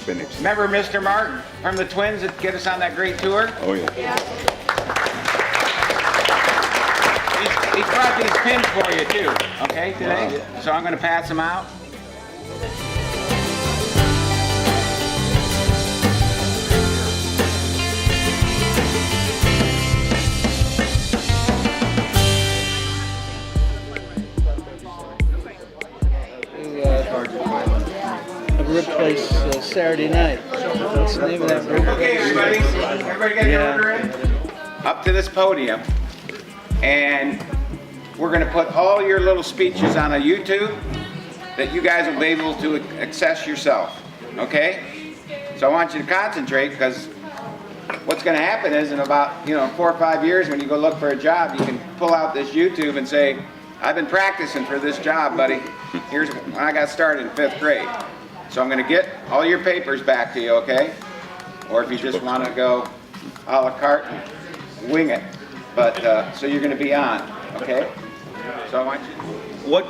spinach. Remember Mr. Mark from the Twins that get us on that great tour? Oh yeah. He's brought these pins for you too, okay, today? So I'm gonna pass them out. A rib place Saturday night. What's the name of that rib place? Okay, everybody got your order in? Up to this podium, and we're gonna put all your little speeches on a YouTube that you guys will be able to access yourself, okay? So I want you to concentrate, because what's gonna happen is in about 4 or 5 years when you go look for a job, you can pull out this YouTube and say, I've been practicing for this job, buddy. Here's when I got started in 5th grade. So I'm gonna get all your papers back to you, okay? Or if you just wanna go a la carte and wing it. But, so you're gonna be on, okay? So I want you. What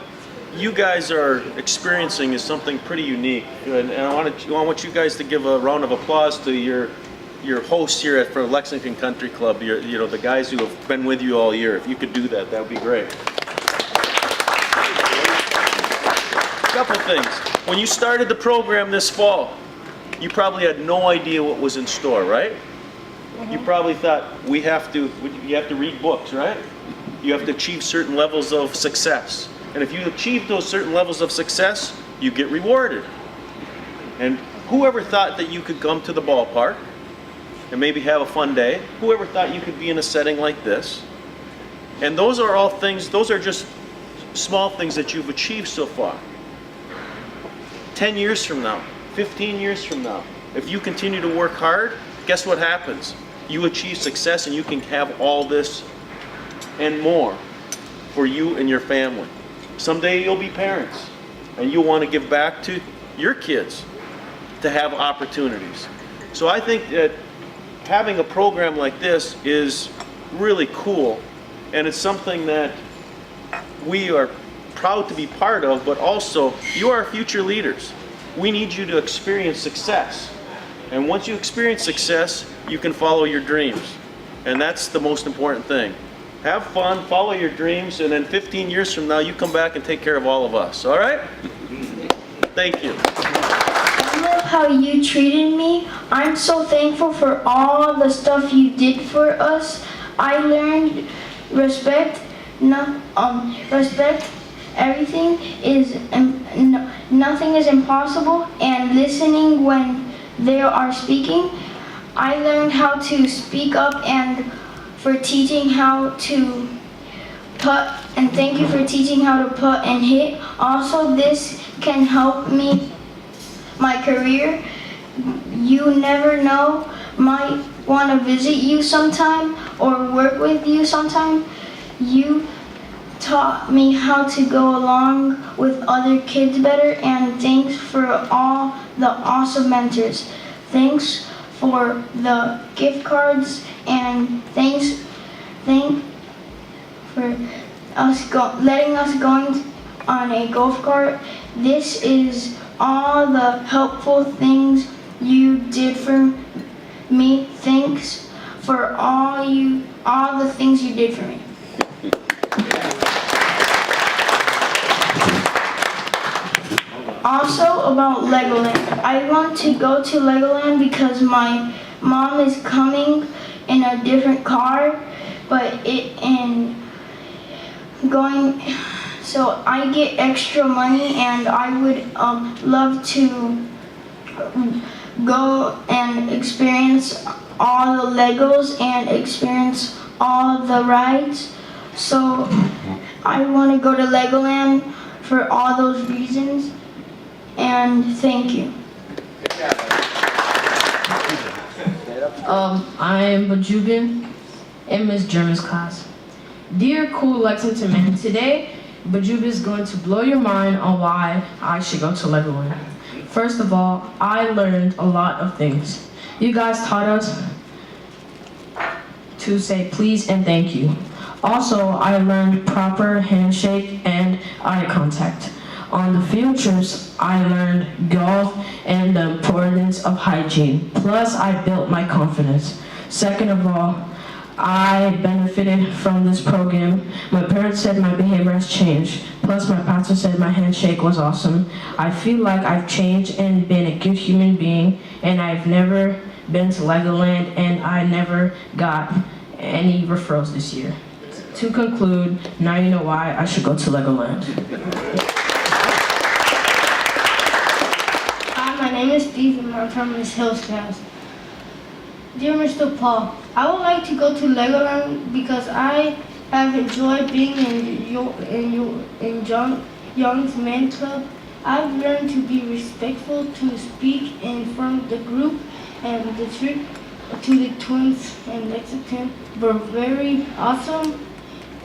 you guys are experiencing is something pretty unique, and I want you guys to give a round of applause to your hosts here for Lexington Country Club. The guys who have been with you all year. If you could do that, that would be great. A couple things. When you started the program this fall, you probably had no idea what was in store, right? You probably thought you have to read books, right? You have to achieve certain levels of success. And if you achieve those certain levels of success, you get rewarded. And whoever thought that you could come to the ballpark and maybe have a fun day? Whoever thought you could be in a setting like this? And those are all things, those are just small things that you've achieved so far. 10 years from now, 15 years from now, if you continue to work hard, guess what happens? You achieve success and you can have all this and more for you and your family. Someday you'll be parents and you'll want to give back to your kids to have opportunities. So I think that having a program like this is really cool, and it's something that we are proud to be part of, but also you are future leaders. We need you to experience success. And once you experience success, you can follow your dreams. And that's the most important thing. Have fun, follow your dreams, and then 15 years from now, you come back and take care of all of us, all right? Thank you. I love how you treated me. I'm so thankful for all the stuff you did for us. I learned respect. Respect. Everything is nothing is impossible, and listening when they are speaking. I learned how to speak up and for teaching how to put, and thank you for teaching how to put and hit. Also, this can help me my career. You never know, might want to visit you sometime or work with you sometime. You taught me how to go along with other kids better, and thanks for all the awesome mentors. Thanks for the gift cards, and thanks for letting us go on a golf cart. This is all the helpful things you did for me. Thanks for all the things you did for me. Also about Legoland. I want to go to Legoland because my mom is coming in a different car, so I get extra money, and I would love to go and experience all the Legos and experience all the rides. So I want to go to Legoland for all those reasons, and thank you. I am Bajubin in Miss German's class. Dear cool Lexington man, today Bajubin is going to blow your mind on why I should go to Legoland. First of all, I learned a lot of things. You guys taught us to say please and thank you. Also, I learned proper handshake and eye contact. On the field trips, I learned golf and the importance of hygiene. Plus, I built my confidence. Second of all, I benefited from this program. My parents said my behavior has changed. Plus, my pastor said my handshake was awesome. I feel like I've changed and been a good human being, and I've never been to Legoland, and I never got any referrals this year. To conclude, now you know why I should go to Legoland. Hi, my name is Steve and I'm from Miss Hill's class. Dear Mr. Paul, I would like to go to Legoland because I have enjoyed being in Young's Men Club. I've learned to be respectful, to speak in front of the group, and the trip to the twins in Lexington were very awesome.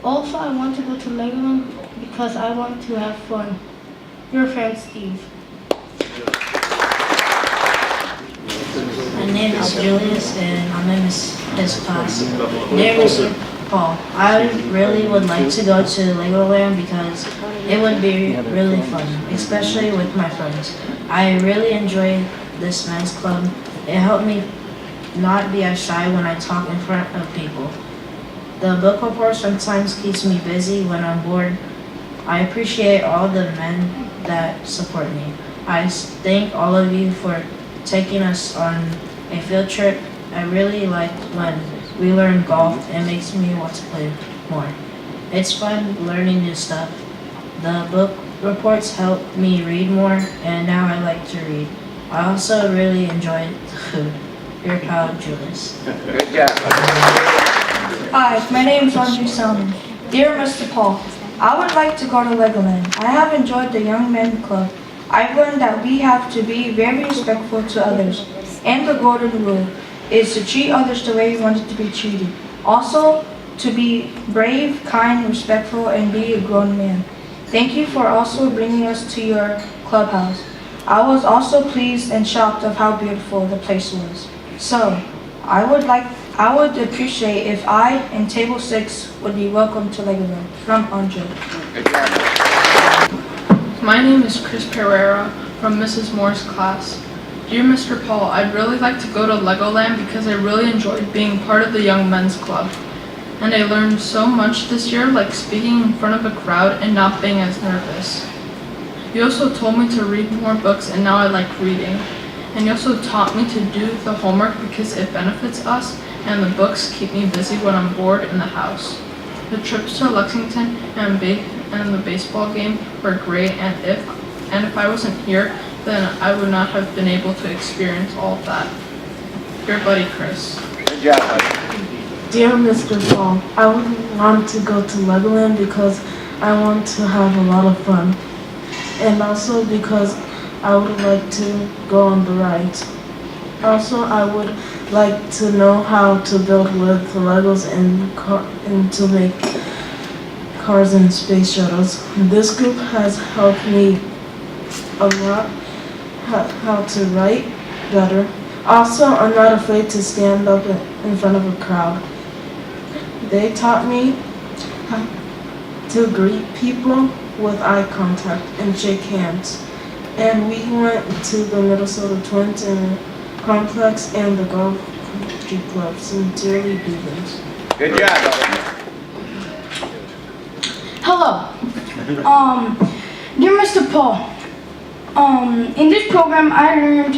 Also, I want to go to Legoland because I want to have fun. Your friend, Steve. My name is Julius and I'm in his class. Dear Mr. Paul, I really would like to go to Legoland because it would be really fun, especially with my friends. I really enjoy this men's club. It helped me not be as shy when I talk in front of people. The book report sometimes keeps me busy when I'm bored. I appreciate all the men that support me. I thank all of you for taking us on a field trip. I really like when we learn golf. It makes me want to play more. It's fun learning new stuff. The book reports help me read more, and now I like to read. I also really enjoy the food. Your pal, Julius. Good job. Hi, my name is Andrew Salmon. Dear Mr. Paul, I would like to go to Legoland. I have enjoyed the Young Men Club. I've learned that we have to be very respectful to others. And the golden rule is to treat others the way you want to be treated. Also, to be brave, kind, respectful, and be a grown man. Thank you for also bringing us to your clubhouse. I was also pleased and shocked of how beautiful the place was. So, I would appreciate if I and Table 6 would be welcome to Legoland. From Andre. Good job. My name is Chris Pereira from Mrs. Moore's class. Dear Mr. Paul, I'd really like to go to Legoland because I really enjoyed being part of the Young Men's Club. And I learned so much this year, like speaking in front of a crowd and not being as nervous. You also told me to read more books, and now I like reading. And you also taught me to do the homework because it benefits us, and the books keep me busy when I'm bored in the house. The trips to Lexington and the baseball game were great, and if I wasn't here, then I would not have been able to experience all of that. Your buddy, Chris. Good job. Dear Mr. Paul, I would want to go to Legoland because I want to have a lot of fun. And also because I would like to go on the rides. Also, I would like to know how to build with Legos and to make cars and space shuttles. This group has helped me a lot how to write better. Also, I'm not afraid to stand up in front of a crowd. They taught me how to greet people with eye contact and shake hands. And we went to the Minnesota Twins and Complex and the Golf Country Club. Sincerely, Beavers. Good job. Hello. Dear Mr. Paul, in this program I learned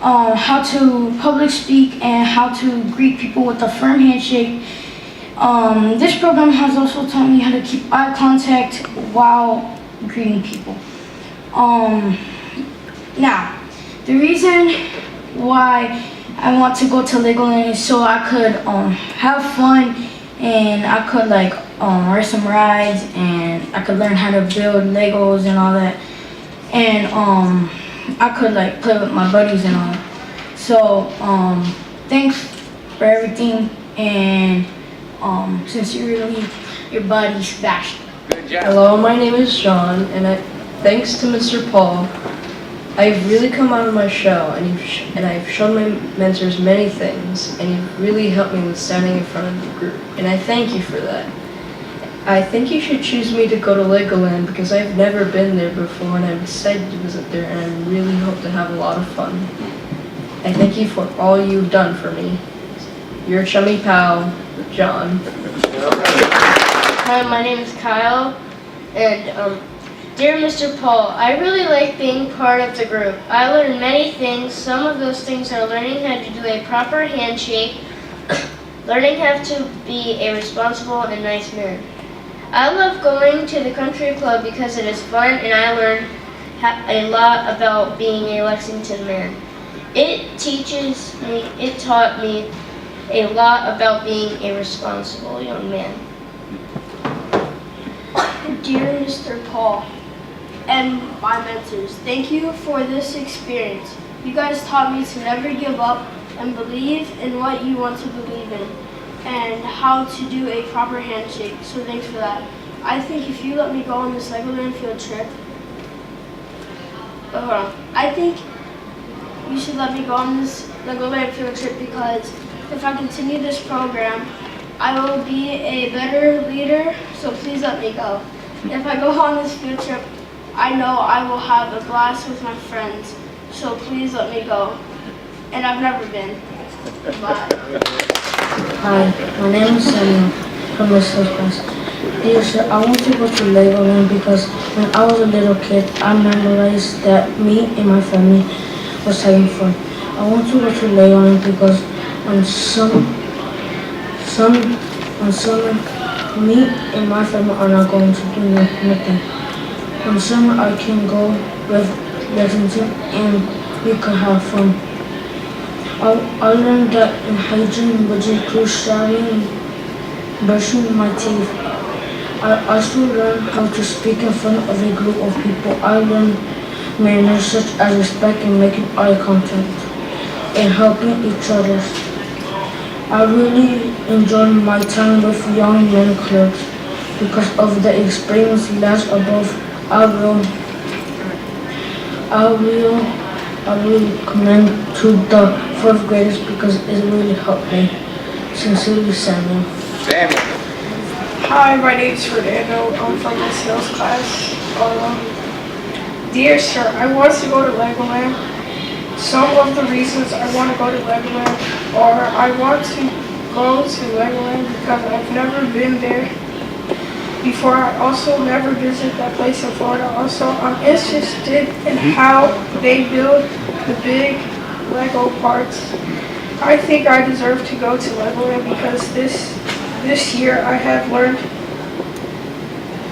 how to public speak and how to greet people with a firm handshake. This program has also taught me how to keep eye contact while greeting people. Now, the reason why I want to go to Legoland is so I could have fun, and I could ride some rides, and I could learn how to build Legos and all that, and I could play with my buddies and all that. So thanks for everything, and sincerely, your buddy Sebastian. Good job. Hello, my name is Sean, and thanks to Mr. Paul, I've really come out of my shell, and I've shown my mentors many things, and you've really helped me with standing in front of the group, and I thank you for that. I think you should choose me to go to Legoland because I've never been there before and I'm excited to visit there and I really hope to have a lot of fun. I thank you for all you've done for me. Your chummy pal, John. Hi, my name is Kyle, and dear Mr. Paul, I really like being part of the group. I learned many things. Some of those things are learning how to do a proper handshake, learning how to be a responsible and nice man. I love going to the country club because it is fun and I learned a lot about being a Lexington man. It taught me a lot about being a responsible young man. Dear Mr. Paul and my mentors, thank you for this experience. You guys taught me to never give up and believe in what you want to believe in and how to do a proper handshake, so thanks for that. I think if you let me go on this Legoland field trip, I think you should let me go on this Legoland field trip because if I continue this program, I will be a better leader, so please let me go. If I go on this field trip, I know I will have a blast with my friends, so please let me go. And I've never been. Bye. Hi, my name is Samuel from the first class. Dear sir, I want to go to Legoland because when I was a little kid, I memorized that me and my family was having fun. I want to go to Legoland because on summer, me and my family are not going to do nothing. On summer, I can go with Lexington and we can have fun. I learned that in hygiene, which includes showering and brushing my teeth. I also learned how to speak in front of a group of people. I learned manners such as respect and making eye contact and helping each other. I really enjoyed my time with Young Men Clubs because of the experience last above. I really commend to the 4th graders because it really helped me. Sincerely, Samuel. Samuel. Hi, my name is Fernando. I'm from the sales class. Dear sir, I want to go to Legoland. Some of the reasons I want to go to Legoland are I want to go to Legoland because I've never been there before. I also never visited that place in Florida. Also, I'm interested in how they build the big Lego parts. I think I deserve to go to Legoland because this year I have learned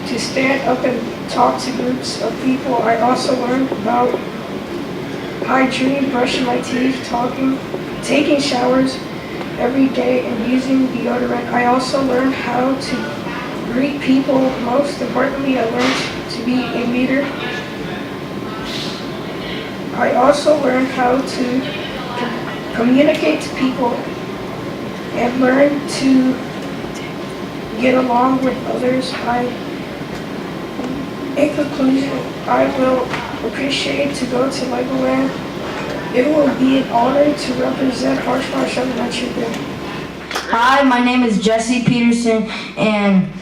to stand up and talk to groups of people. I also learned about hygiene, brushing my teeth, taking showers every day and using deodorant. I also learned how to greet people. Most importantly, I learned to be a leader. I also learned how to communicate to people and learn to get along with others. In conclusion, I will appreciate to go to Legoland. It will be an honor to represent HARNS MARSH Elementary. Hi, my name is Jesse Peterson and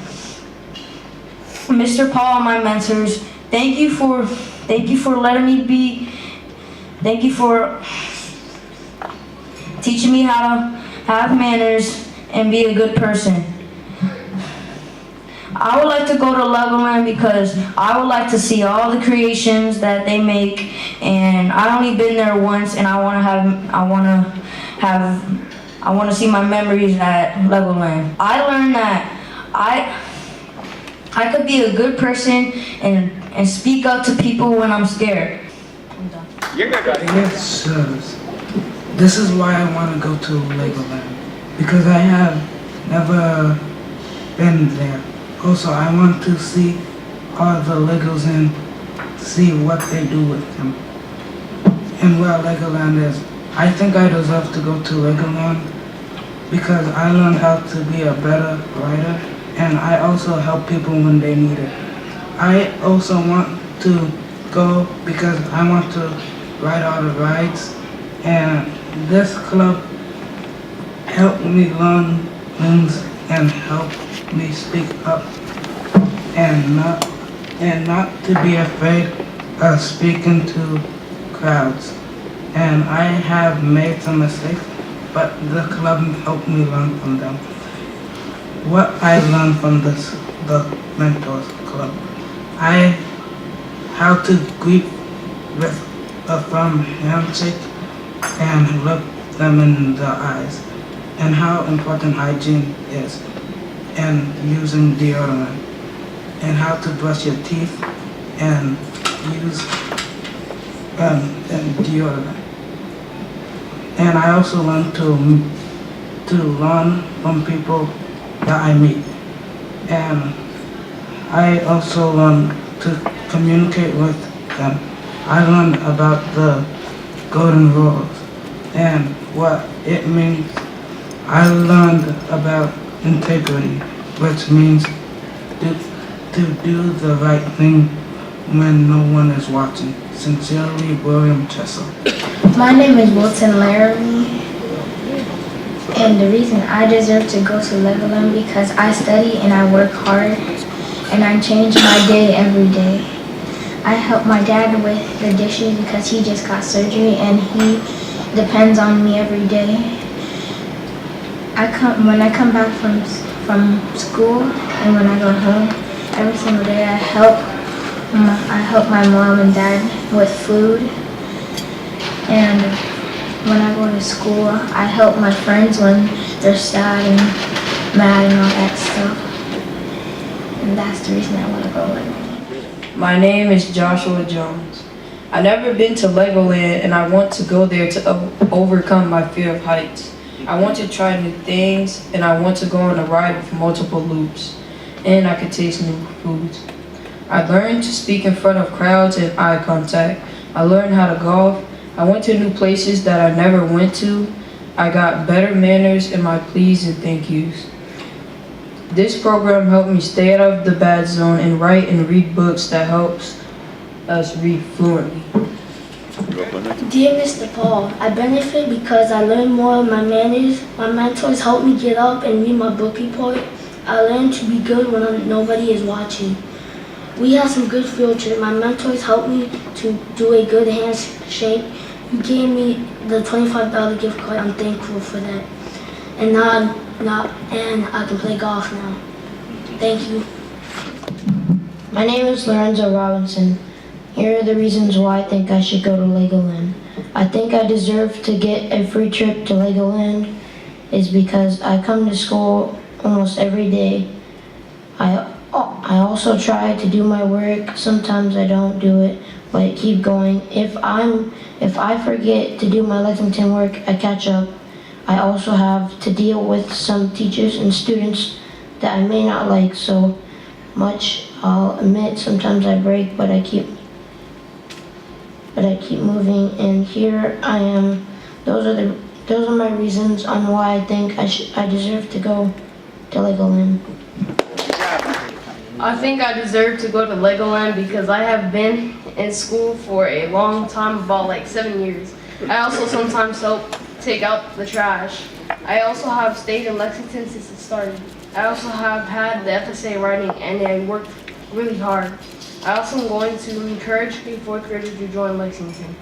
Mr. Paul, my mentors. Thank you for letting me be. Thank you for teaching me how to have manners and be a good person. I would like to go to Legoland because I would like to see all the creations that they make, and I only been there once, and I want to see my memories at Legoland. I learned that I could be a good person and speak up to people when I'm scared. You're good, buddy. Yes, this is why I want to go to Legoland, because I have never been there. Also, I want to see all the Legos and see what they do with them and where Legoland is. I think I deserve to go to Legoland because I learned how to be a better rider, and I also help people when they need it. I also want to go because I want to ride all the rides, and this club helped me learn things and help me speak up and not to be afraid of speaking to crowds. And I have made some mistakes, but the club helped me learn from them. What I learned from the Mentors Club, how to greet with a firm handshake and look them in the eyes, and how important hygiene is, and using deodorant, and how to brush your teeth and use and deodorant. And I also learned to learn from people that I meet. And I also learned to communicate with them. I learned about the golden rules and what it means. I learned about integrity, which means to do the right thing when no one is watching. Sincerely, William Chessel. My name is Wilton Laramie, and the reason I deserve to go to Legoland because I study and I work hard, and I change my day every day. I help my dad with the dishes because he just got surgery and he depends on me every day. When I come back from school and when I go home, every single day I help my mom and dad with food. And when I go to school, I help my friends when they're sad and mad and all that stuff. And that's the reason I want to go Legoland. My name is Joshua Jones. I've never been to Legoland and I want to go there to overcome my fear of heights. I want to try new things and I want to go on a ride with multiple loops. And I could taste new foods. I learned to speak in front of crowds and eye contact. I learned how to golf. I went to new places that I never went to. I got better manners in my please and thank yous. This program helped me stay out of the bad zone and write and read books that helps us read fluently. Dear Mr. Paul, I benefit because I learned more of my manners. My mentors helped me get up and read my book report. I learned to be good when nobody is watching. We had some good field trip. My mentors helped me to do a good handshake. You gave me the $25 gift card. I'm thankful for that. And now I can play golf now. Thank you. My name is Lorenzo Robinson. Here are the reasons why I think I should go to Legoland. I think I deserve to get a free trip to Legoland is because I come to school almost every day. I also try to do my work. Sometimes I don't do it, but I keep going. If I forget to do my Lexington work, I catch up. I also have to deal with some teachers and students that I may not like so much. I'll admit sometimes I break, but I keep moving, and here I am. Those are my reasons on why I think I deserve to go to Legoland. I think I deserve to go to Legoland because I have been in school for a long time, about like 7 years. I also sometimes help take out the trash. I also have stayed in Lexington since it started. I also have had the FSA writing and I worked really hard. I also am going to encourage fourth graders to join Lexington.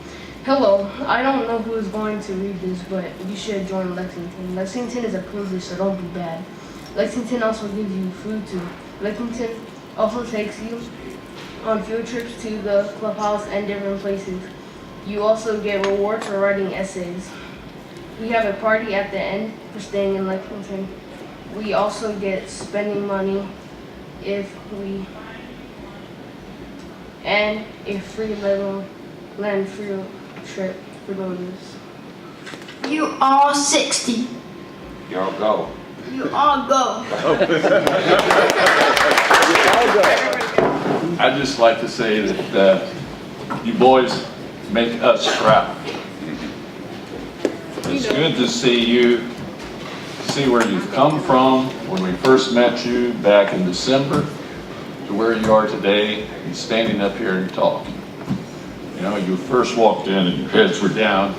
Hello, I don't know who is going to read this, but you should join Lexington. Lexington is a privilege, so don't be bad. Lexington also gives you food too. Lexington also takes you on field trips to the clubhouse and different places. You also get rewards for writing essays. We have a party at the end for staying in Lexington. We also get spending money and a free Legoland field trip for voters. You all 60. Y'all go. You all go. I'd just like to say that you boys make us proud. It's good to see where you've come from when we first met you back in December to where you are today and standing up here and talking. You know, you first walked in and your heads were down,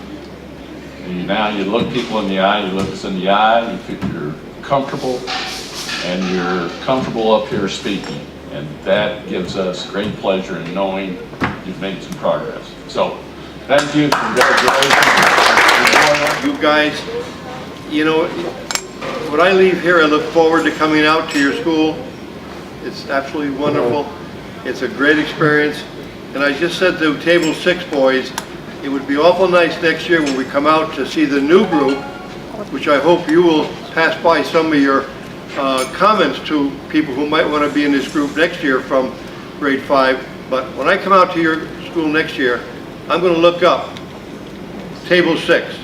and now you look people in the eye, you look us in the eye, you're comfortable, and you're comfortable up here speaking. And that gives us great pleasure in knowing you've made some progress. So, thank you, congratulations. You guys, you know, when I leave here, I look forward to coming out to your school. It's absolutely wonderful. It's a great experience. And I just said to Table 6 boys, it would be awful nice next year when we come out to see the new group, which I hope you will pass by some of your comments to people who might want to be in this group next year from grade 5. But when I come out to your school next year, I'm going to look up Table 6.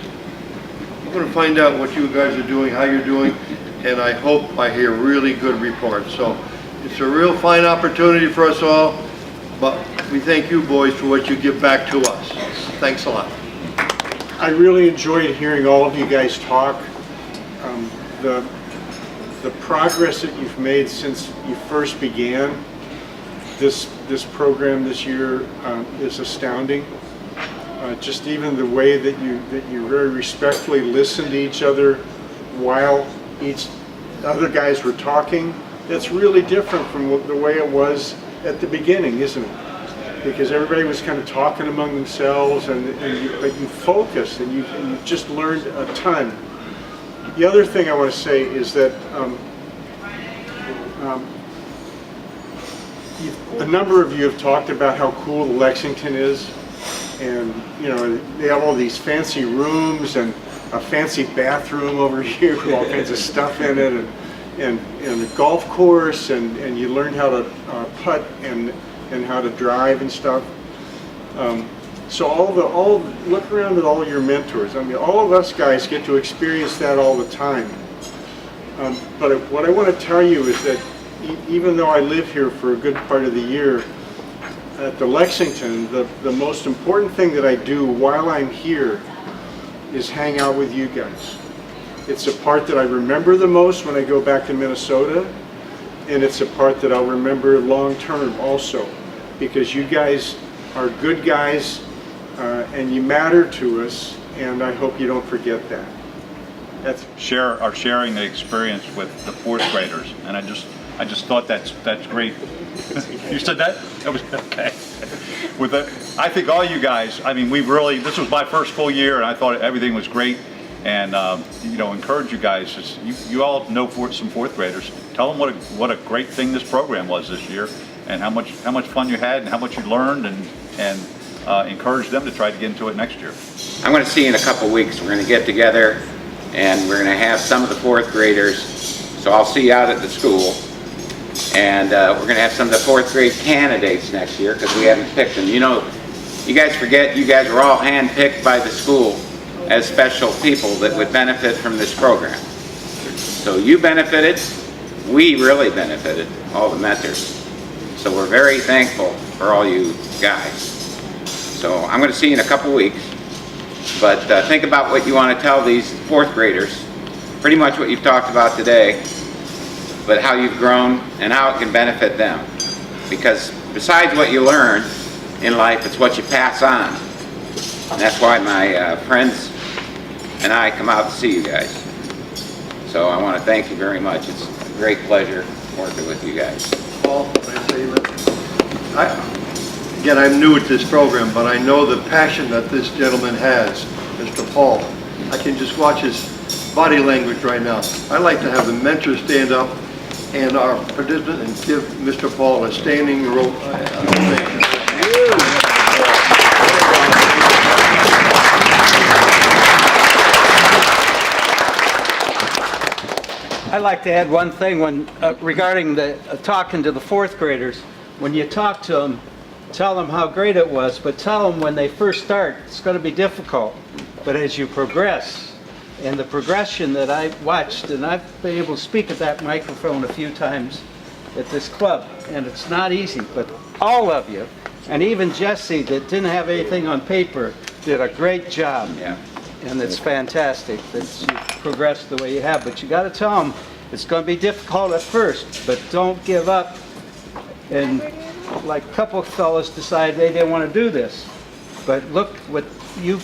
I'm going to find out what you guys are doing, how you're doing, and I hope I hear really good reports. So it's a real fine opportunity for us all, but we thank you boys for what you give back to us. Thanks a lot. I really enjoyed hearing all of you guys talk. The progress that you've made since you first began this program this year is astounding. Just even the way that you very respectfully listen to each other while other guys were talking, that's really different from the way it was at the beginning, isn't it? Because everybody was kind of talking among themselves, but you focused and you just learned a ton. The other thing I want to say is that a number of you have talked about how cool Lexington is. And you know, they have all these fancy rooms and a fancy bathroom over here with all kinds of stuff in it, and a golf course, and you learn how to putt and how to drive and stuff. So look around at all your mentors. I mean, all of us guys get to experience that all the time. But what I want to tell you is that even though I live here for a good part of the year, at the Lexington, the most important thing that I do while I'm here is hang out with you guys. It's a part that I remember the most when I go back to Minnesota, and it's a part that I'll remember long term also, because you guys are good guys and you matter to us, and I hope you don't forget that. That's sharing the experience with the fourth graders, and I just thought that's great. You said that? That was okay. I think all you guys, I mean, this was my first full year, and I thought everything was great. And you know, encourage you guys. You all know some fourth graders. Tell them what a great thing this program was this year, and how much fun you had, and how much you learned, and encourage them to try to get into it next year. I'm going to see you in a couple weeks. We're going to get together, and we're going to have some of the fourth graders. So I'll see you out at the school. And we're going to have some of the fourth grade candidates next year, because we haven't picked them. You know, you guys forget you guys were all hand-picked by the school as special people that would benefit from this program. So you benefited, we really benefited, all the mentors. So we're very thankful for all you guys. So I'm going to see you in a couple weeks, but think about what you want to tell these fourth graders, pretty much what you've talked about today, but how you've grown and how it can benefit them. Because besides what you learn in life, it's what you pass on. And that's why my friends and I come out to see you guys. So I want to thank you very much. It's a great pleasure working with you guys. Paul, can I say that? Again, I'm new at this program, but I know the passion that this gentleman has, Mr. Paul. I can just watch his body language right now. I'd like to have the mentors stand up and our participant and give Mr. Paul a standing ovation. I'd like to add one thing regarding the talking to the fourth graders. When you talk to them, tell them how great it was, but tell them when they first start, it's going to be difficult. But as you progress, and the progression that I watched, and I've been able to speak at that microphone a few times at this club, and it's not easy, but all of you, and even Jesse that didn't have anything on paper, did a great job. Yeah. And it's fantastic that you progressed the way you have, but you got to tell them it's going to be difficult at first, but don't give up. And like a couple of fellows decided they didn't want to do this, but look what you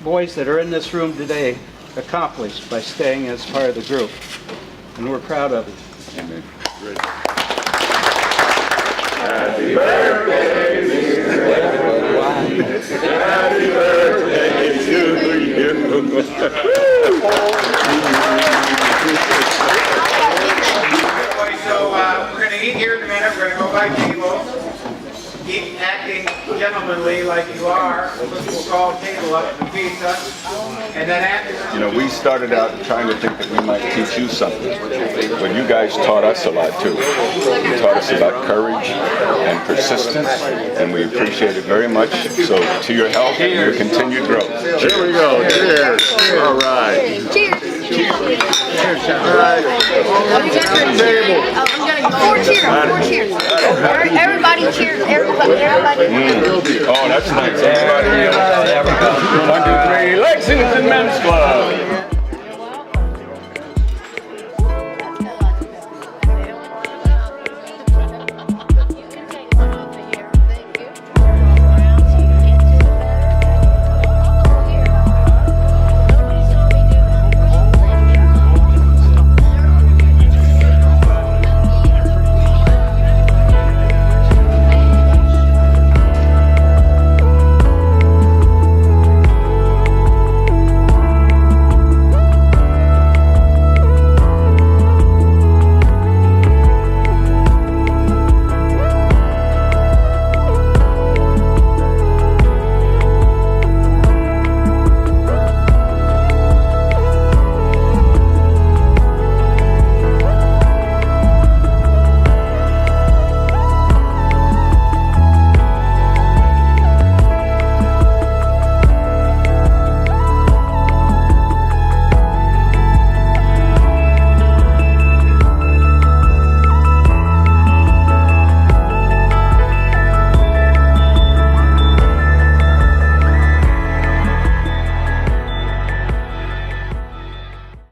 boys that are in this room today accomplished by staying as part of the group, and we're proud of it. Amen. Great. birthday, happy birthday to you. So we're going to eat here in a minute. We're going to go by table. Keep acting gentlemanly like you are. We'll call table up for pizza. And then after... You know, we started out trying to think that we might teach you something, but you guys taught us a lot too. You taught us about courage and persistence, and we appreciate it very much. So to your health and your continued growth. Here we go. Cheers. All right. Cheers. Cheers. All right. Table. Four cheers. Everybody cheers. Everybody. Oh, that's nice. Everybody. 1, 2, 3. Lexington Men's Club.